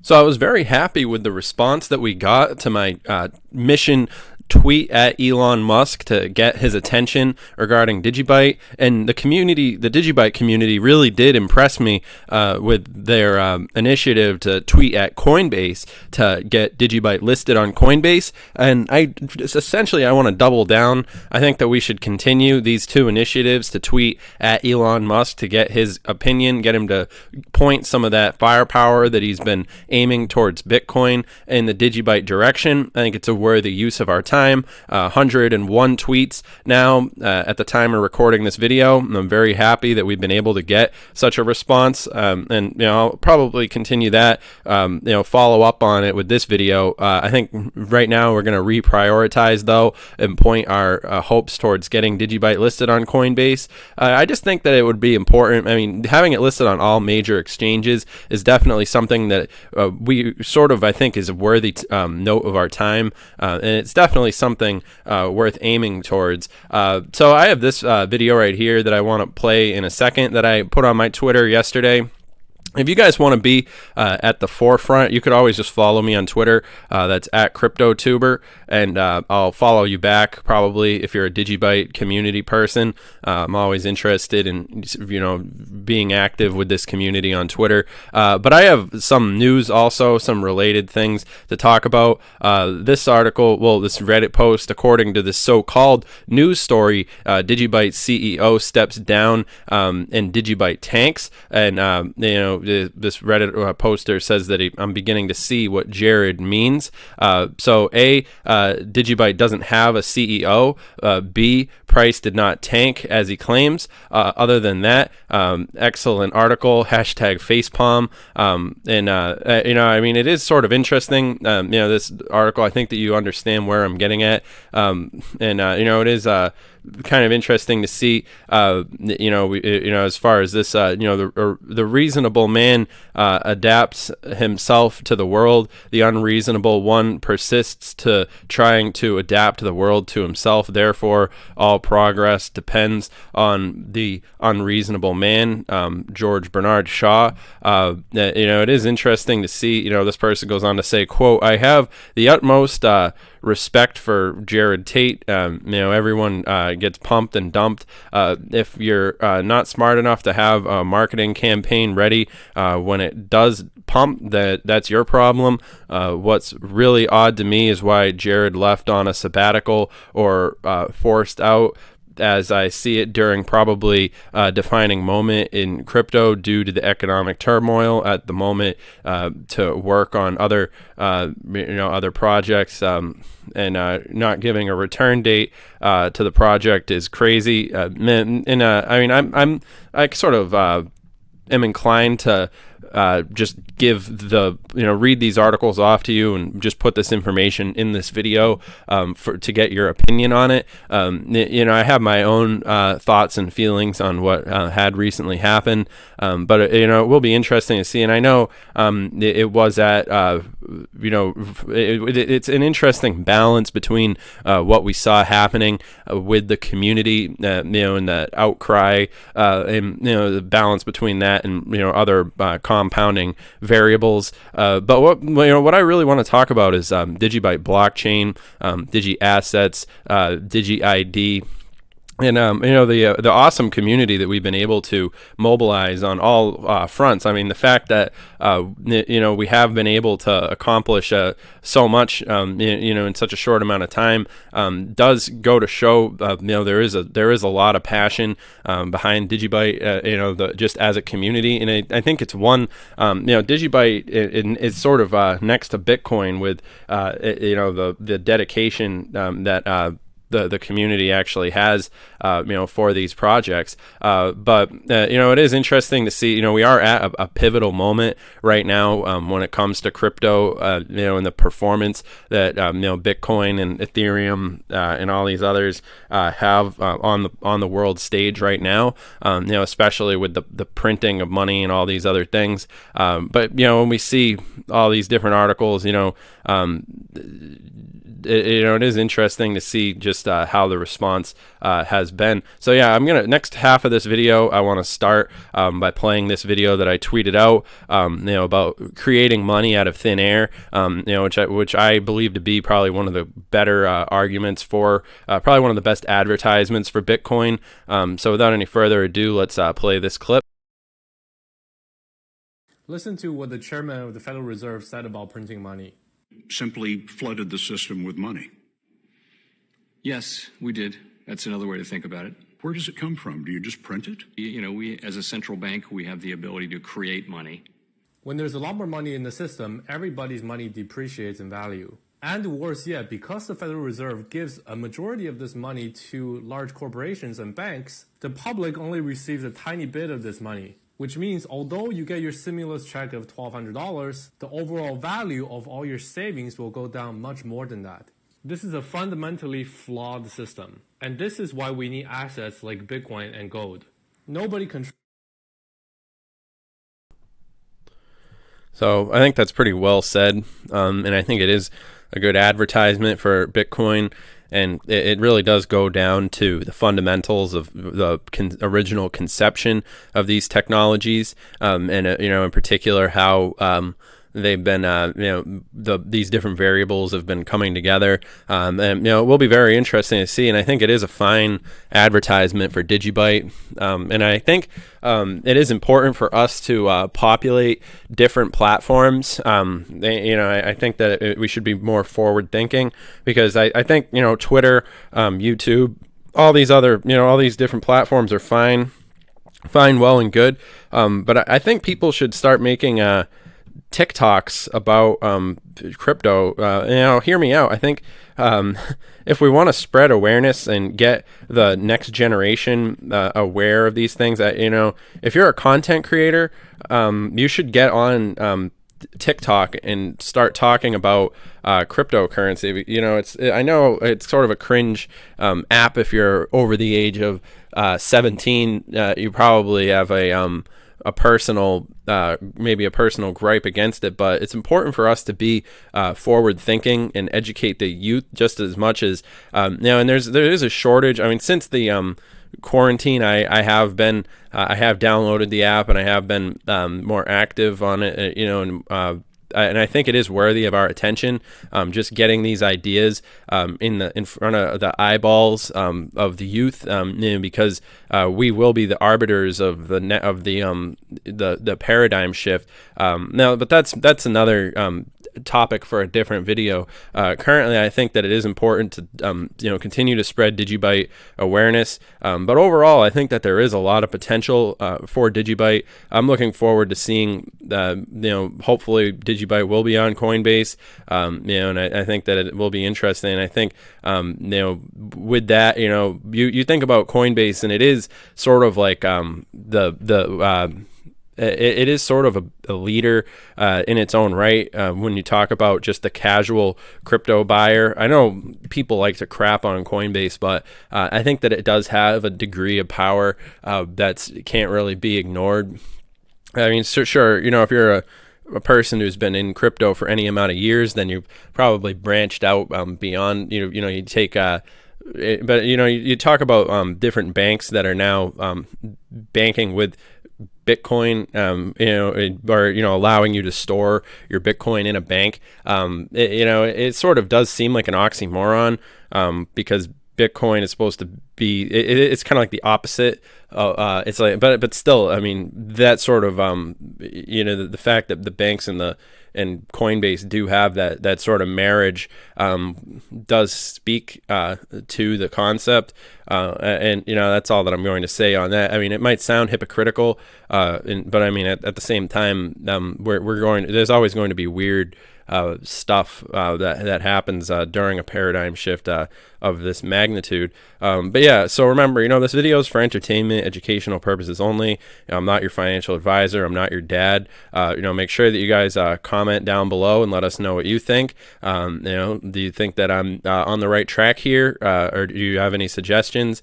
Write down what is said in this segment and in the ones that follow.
So I was very happy with the response that we got to my mission tweet at Elon Musk to get his attention regarding DigiByte, and the DigiByte community really did impress me with their initiative to tweet at Coinbase to get DigiByte listed on Coinbase. And I want to double down. I think that we should continue these two initiatives to tweet at Elon Musk to get his opinion, get him to point some of that firepower that he's been aiming towards Bitcoin in the DigiByte direction. I think it's a worthy use of our time. 101 tweets now at the time of recording this video. I'm very happy that we've been able to get such a response, and I'll probably continue that. Follow up on it with this video. I think right now we're going to reprioritize though and point our hopes towards getting DigiByte listed on Coinbase. I just think that it would be important. I mean, having it listed on all major exchanges is definitely something that I think is a worthy note of our time, and it's definitely something worth aiming towards. So I have this video right here that I want to play in a second that I put on my Twitter yesterday. If you guys want to be at the forefront, you could always just follow me on Twitter. That's at CryptoTuber, and I'll follow you back probably if you're a DigiByte community person. I'm always interested in being active with this community on Twitter. But I have some news also, some related things to talk about. This article, this Reddit post, according to this so-called news story, DigiByte CEO steps down and DigiByte tanks, and this Reddit poster says that I'm beginning to see what Jared means. So A, DigiByte doesn't have a CEO. B, price did not tank as he claims. Other than that, excellent article, #facepalm. It is sort of interesting. This article, I think that you understand where I'm getting at. It is kind of interesting to see, as far as this, the reasonable man adapts himself to the world. The unreasonable one persists to trying to adapt the world to himself. Therefore, all progress depends on the unreasonable man. George Bernard Shaw. It is interesting to see, this person goes on to say, quote, "I have the utmost respect for Jared Tate." Everyone gets pumped and dumped. If you're not smart enough to have a marketing campaign ready when it does pump, that's your problem. What's really odd to me is why Jared left on a sabbatical or forced out, as I see it, during probably a defining moment in crypto due to the economic turmoil at the moment, to work on other projects, and not giving a return date to the project is crazy. I sort of am inclined to just give read these articles off to you and just put this information in this video to get your opinion on it. I have my own thoughts and feelings on what had recently happened, but it will be interesting to see. And I know it was at it's an interesting balance between what we saw happening with the community, and the outcry, and the balance between that and other compounding variables. But what I really want to talk about is DigiByte blockchain, Digi assets, Digi ID. And the awesome community that we've been able to mobilize on all fronts. I mean, the fact that we have been able to accomplish so much in such a short amount of time does go to show there is a lot of passion behind DigiByte, just as a community. And I think it's one DigiByte is sort of next to Bitcoin with the dedication that the community actually has, for these projects. But it is interesting to see, we are at a pivotal moment right now when it comes to crypto, and the performance that, Bitcoin and Ethereum and all these others have on the world stage right now, especially with the printing of money and all these other things. But, when we see all these different articles, it is interesting to see just how the response has been. So yeah, I'm gonna next half of this video, I want to start by playing this video that I tweeted out, about creating money out of thin air, which I believe to be probably one of the better arguments for, probably one of the best advertisements for Bitcoin. So without any further ado, let's play this clip. Listen to what the chairman of the Federal Reserve said about printing money. Simply flooded the system with money. Yes, we did. That's another way to think about it. Where does it come from? Do you just print it? We, as a central bank, we have the ability to create money. When there's a lot more money in the system, everybody's money depreciates in value. And worse yet, because the Federal Reserve gives a majority of this money to large corporations and banks, the public only receives a tiny bit of this money. Which means although you get your stimulus check of $1,200, the overall value of all your savings will go down much more than that. This is a fundamentally flawed system. And this is why we need assets like Bitcoin and gold. Nobody controls. So I think that's pretty well said. And I think it is a good advertisement for Bitcoin. And it really does go down to the fundamentals of the original conception of these technologies, and in particular how they've been, these different variables have been coming together, and it will be very interesting to see. And I think it is a fine advertisement for DigiByte, and I think it is important for us to populate different platforms. I think that we should be more forward thinking, because I think Twitter, YouTube, all these other all these different platforms are fine, well and good, but I think people should start making TikToks about crypto. Hear me out. I think if we want to spread awareness and get the next generation aware of these things, if you're a content creator, you should get on TikTok and start talking about cryptocurrency. I know it's sort of a cringe app if you're over the age of 17. You probably have a personal maybe a personal gripe against it, but it's important for us to be forward thinking and educate the youth just as much as and there is a shortage. I mean, since the quarantine, I have downloaded the app, and I have been more active on it, and I think it is worthy of our attention. Just getting these ideas in front of the eyeballs of the youth, because we will be the arbiters of the paradigm shift. But that's another topic for a different video. Currently, I think that it is important to continue to spread DigiByte awareness. But overall, I think that there is a lot of potential for DigiByte. I'm looking forward to seeing hopefully DigiByte will be on Coinbase. And I think that it will be interesting. And I think with that, you think about Coinbase, and it is sort of like it is sort of a leader in its own right when you talk about just the casual crypto buyer. I know people like to crap on Coinbase, but I think that it does have a degree of power that can't really be ignored. I mean, sure, if you're a person who's been in crypto for any amount of years, then you've probably branched out beyond, you take but you talk about different banks that are now banking with Bitcoin, or allowing you to store your Bitcoin in a bank. It sort of does seem like an oxymoron, because Bitcoin is supposed to be, it's kind of like the opposite. It's like, but still, I mean, that sort of, the fact that the banks and Coinbase do have that sort of marriage does speak to the concept, and that's all that I'm going to say on that. I mean, it might sound hypocritical, but I mean, at the same time, there's always going to be weird stuff that happens during a paradigm shift of this magnitude. But yeah, so remember, this video is for entertainment, educational purposes only. I'm not your financial advisor. I'm not your dad. Make sure that you guys comment down below and let us know what you think. Do you think that I'm on the right track here, or do you have any suggestions? questions,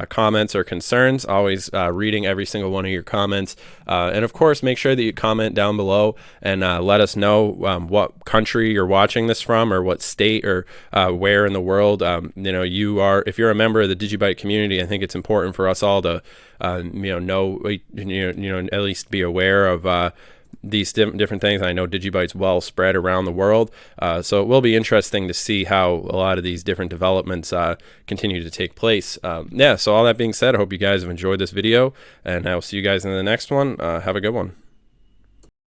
comments, or concerns. Always reading every single one of your comments. And of course, make sure that you comment down below and let us know what country you're watching this from, or what state, or where in the world you are. If you're a member of the DigiByte community, I think it's important for us all to know at least be aware of these different things. I know DigiByte's well spread around the world, so it will be interesting to see how a lot of these different developments continue to take place. So all that being said, I hope you guys have enjoyed this video, and I'll see you guys in the next one. Have a good one.